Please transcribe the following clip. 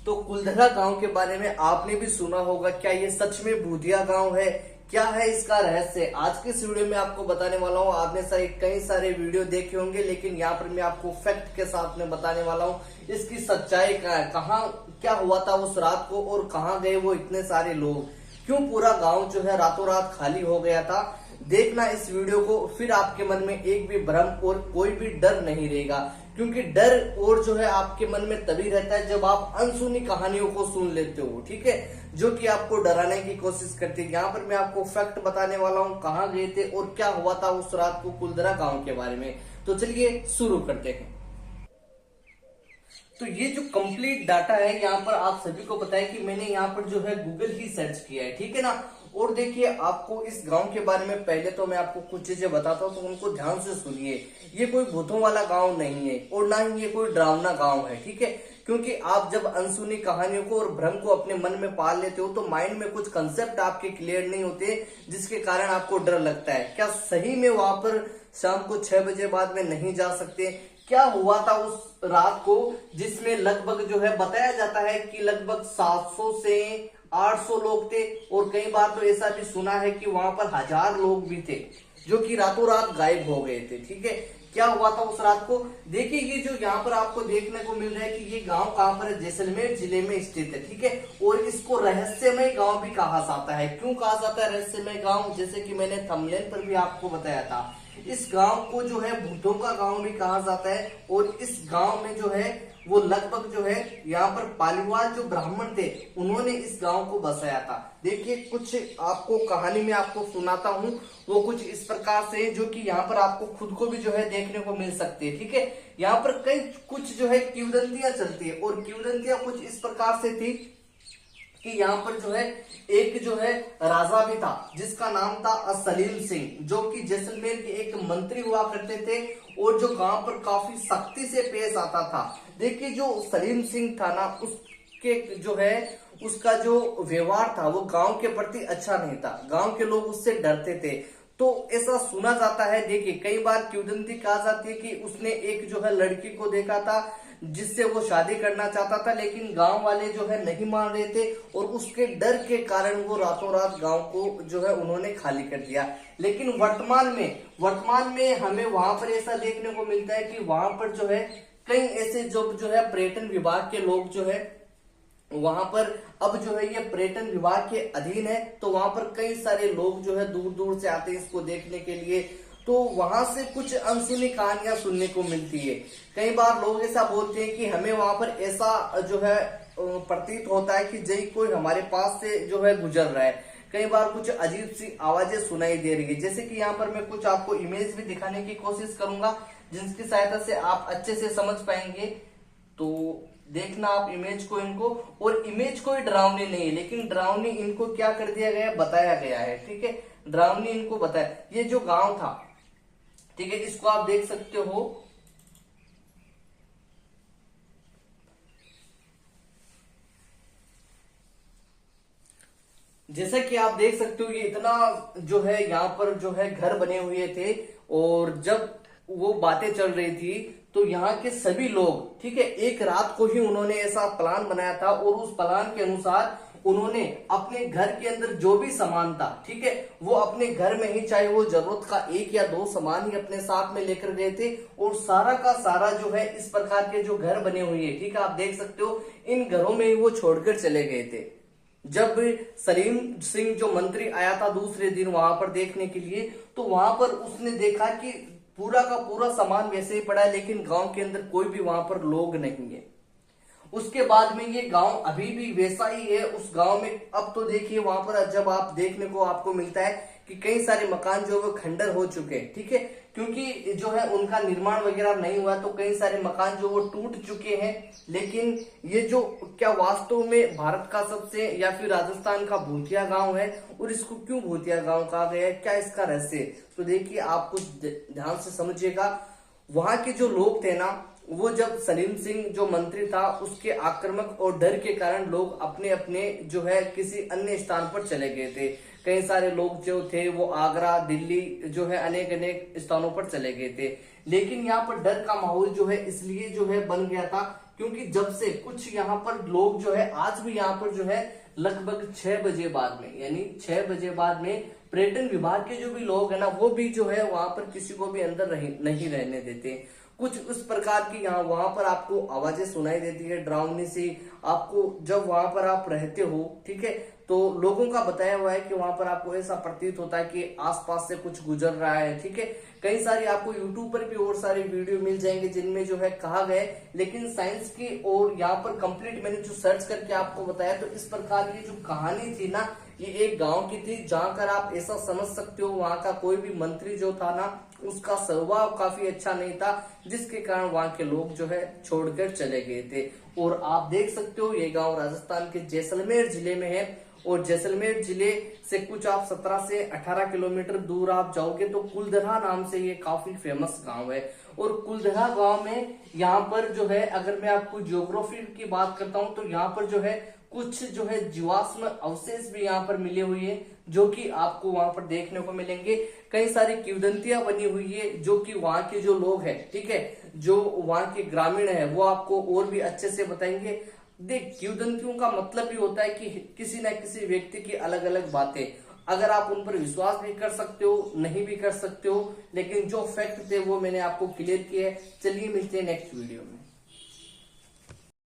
तो कुलधरा गांव के बारे में आपने भी सुना होगा। क्या ये सच में भूतिया गांव है? क्या है इसका रहस्य? आज के इस वीडियो में आपको बताने वाला हूँ। आपने कई सारे वीडियो देखे होंगे, लेकिन यहाँ पर मैं आपको फैक्ट के साथ में बताने वाला हूँ इसकी सच्चाई का है। कहाँ क्या हुआ था उस रात को और कहाँ गए वो इतने सारे लोग, क्यों पूरा गांव जो है रातों रात खाली हो गया था। देखना इस वीडियो को, फिर आपके मन में एक भी भ्रम और कोई भी डर नहीं रहेगा। क्योंकि डर और जो है आपके मन में तभी रहता है जब आप अनसुनी कहानियों को सुन लेते हो, ठीक है, जो कि आपको डराने की कोशिश करती है। यहाँ पर मैं आपको फैक्ट बताने वाला हूँ कहाँ गए थे और क्या हुआ था उस रात को कुलधरा गांव के बारे में। तो चलिए शुरू करते हैं। तो ये जो कंप्लीट डाटा है यहाँ पर आप सभी को पता है कि मैंने यहाँ पर जो है गूगल ही सर्च किया है, ठीक है ना। और देखिए आपको इस गांव के बारे में पहले तो मैं आपको कुछ चीजें बताता हूँ, तो उनको ध्यान से सुनिए। ये कोई भूतों वाला गांव नहीं है और ना ही ये कोई डरावना गांव है, ठीक है। क्योंकि आप जब अनसुनी कहानियों को और भ्रम को अपने मन में पाल लेते हो तो माइंड में कुछ कंसेप्ट आपके क्लियर नहीं होते, जिसके कारण आपको डर लगता है। क्या सही में वहां पर शाम को 6 बजे बाद में नहीं जा सकते? क्या हुआ था उस रात को, जिसमें लगभग जो है बताया जाता है कि लगभग 700 से 800 लोग थे, और कई बार तो ऐसा भी सुना है कि वहां पर 1000 लोग भी थे जो कि रातों रात गायब हो गए थे, ठीक है। क्या हुआ था उस रात को? देखिए ये जो यहाँ पर आपको देखने को मिल रहा है कि ये गांव कहाँ पर है, जैसलमेर जिले में स्थित है, ठीक है। और इसको रहस्यमय गांव भी कहा जाता है। क्यों कहा जाता है रहस्यमय गांव? जैसे कि मैंने थंबनेल पर भी आपको बताया था, इस गांव को जो है भूतों का गांव भी कहा जाता है। और इस गांव में जो है वो लगभग जो है यहाँ पर पालीवाल जो ब्राह्मण थे उन्होंने इस गांव को बसाया था। देखिए कुछ आपको कहानी में आपको सुनाता हूँ, वो कुछ इस प्रकार से जो कि यहाँ पर आपको खुद को भी जो है देखने को मिल सकती है, ठीक है। यहाँ पर कई कुछ जो है किंवदंतियां चलती है, और किंवदंतियां कुछ इस प्रकार से थी कि यहाँ पर जो है एक जो है राजा भी था जिसका नाम था सलीम सिंह, जो कि जैसलमेर के एक मंत्री हुआ करते थे और जो गांव पर काफी सख्ती से पेश आता था। देखिए जो सलीम सिंह था ना, उसके जो है उसका जो व्यवहार था वो गांव के प्रति अच्छा नहीं था। गांव के लोग उससे डरते थे, तो ऐसा सुना जाता है। देखिए कई बार किंवदंती कहा जाती है कि उसने एक जो है लड़की को देखा था जिससे वो शादी करना चाहता था, लेकिन गांव वाले जो है नहीं मान रहे थे, और उसके डर के कारण वो रातों रात गांव को जो है उन्होंने खाली कर दिया। लेकिन वर्तमान में हमें वहां पर ऐसा देखने को मिलता है कि वहां पर जो है कई ऐसे जो है पर्यटन विभाग के लोग जो है वहां पर अब जो है ये पर्यटन विभाग के अधीन है, तो वहां पर कई सारे लोग जो है दूर दूर से आते हैं इसको देखने के लिए। तो वहां से कुछ अनसुनी कहानियां सुनने को मिलती है। कई बार लोग ऐसा बोलते हैं कि हमें वहां पर ऐसा जो है प्रतीत होता है कि जैसे कोई हमारे पास से जो है गुजर रहा है। कई बार कुछ अजीब सी आवाजें सुनाई दे रही है, जैसे कि यहाँ पर मैं कुछ आपको इमेज भी दिखाने की कोशिश करूंगा जिसकी सहायता से आप अच्छे से समझ पाएंगे। तो देखना आप इमेज को, इनको, और इमेज कोई डरावनी नहीं है, लेकिन डरावनी इनको क्या कर दिया गया, बताया गया है, ठीक है। डरावनी इनको बताया। ये जो गांव था, ठीक है, इसको आप देख सकते हो। जैसा कि आप देख सकते हो ये इतना जो है यहाँ पर जो है घर बने हुए थे, और जब वो बातें चल रही थी तो यहाँ के सभी लोग, ठीक है, एक रात को ही उन्होंने ऐसा प्लान बनाया था, और उस प्लान के अनुसार उन्होंने अपने घर के अंदर जो भी सामान था, ठीक है, वो अपने घर में ही, चाहे वो जरूरत का 1 या 2 सामान ही अपने साथ में लेकर गए थे, और सारा का सारा जो है इस प्रकार के जो घर बने हुए हैं, ठीक है, आप देख सकते हो, इन घरों में ही वो छोड़कर चले गए थे। जब सलीम सिंह जो मंत्री आया था दूसरे दिन वहां पर देखने के लिए, तो वहां पर उसने देखा कि पूरा का पूरा सामान वैसे ही पड़ा है, लेकिन गांव के अंदर कोई भी वहां पर लोग नहीं है। उसके बाद में ये गांव अभी भी वैसा ही है। उस गांव में अब तो देखिए वहां पर जब आप देखने को आपको मिलता है कि कई सारे मकान जो है वो खंडर हो चुके हैं, ठीक है, क्योंकि जो है उनका निर्माण वगैरह नहीं हुआ, तो कई सारे मकान जो वो टूट चुके हैं। लेकिन ये जो क्या वास्तव में भारत का सबसे या फिर राजस्थान का भूतिया गांव है, और इसको क्यों भूतिया गांव कहा गया है, क्या इसका रहस्य? तो देखिए आप कुछ ध्यान से समझिएगा। वहां के जो लोग थे ना, वो जब सलीम सिंह जो मंत्री था उसके आक्रामक और डर के कारण लोग अपने अपने जो है किसी अन्य स्थान पर चले गए थे। कई सारे लोग जो थे वो आगरा, दिल्ली जो है अनेक अनेक स्थानों पर चले गए थे। लेकिन यहाँ पर डर का माहौल जो है इसलिए जो है बन गया था क्योंकि जब से कुछ यहाँ पर लोग जो है आज भी यहाँ पर जो है लगभग 6 बजे बाद में, यानी 6 बजे बाद में पर्यटन विभाग के जो भी लोग है ना वो भी जो है वहां पर किसी को भी अंदर नहीं रहने देते। कुछ उस प्रकार की यहाँ वहां पर आपको आवाजें सुनाई देती है डरावनी सी। आपको जब वहां पर आप रहते हो, ठीक है, तो लोगों का बताया हुआ है कि वहां पर आपको ऐसा प्रतीत होता है कि आसपास से कुछ गुजर रहा है, ठीक है। कई सारी आपको यूट्यूब पर भी और सारे वीडियो मिल जाएंगे जिनमें जो है कहा गया है, लेकिन साइंस की और यहाँ पर कंप्लीट मैंने जो सर्च करके आपको बताया तो इस प्रकार की जो कहानी थी ना ये एक गांव की थी जहां कर आप ऐसा समझ सकते हो वहां का कोई भी मंत्री जो था ना उसका स्वभाव काफी अच्छा नहीं था, जिसके कारण वहां के लोग जो है छोड़कर चले गए थे। और आप देख सकते हो ये गांव राजस्थान के जैसलमेर जिले में है और जैसलमेर जिले से कुछ आप 17 से 18 किलोमीटर दूर आप जाओगे तो कुलधरा नाम से ये काफी फेमस गांव है। और कुलधरा गांव में यहाँ पर जो है अगर मैं आपको ज्योग्राफी की बात करता हूँ तो यहाँ पर जो है कुछ जो है जीवाश्म अवशेष भी यहाँ पर मिले हुए हैं जो कि आपको वहां पर देखने को मिलेंगे। कई सारी किंवदंतियां बनी हुई है जो कि वहां के जो लोग हैं, ठीक है, जो वहां के ग्रामीण है वो आपको और भी अच्छे से बताएंगे। देख, किंवदंतियों का मतलब ही होता है कि किसी न किसी व्यक्ति की अलग अलग बातें, अगर आप उन पर विश्वास भी कर सकते हो नहीं भी कर सकते हो, लेकिन जो फैक्ट थे वो मैंने आपको क्लियर किया है। चलिए मिलते हैं नेक्स्ट वीडियो में।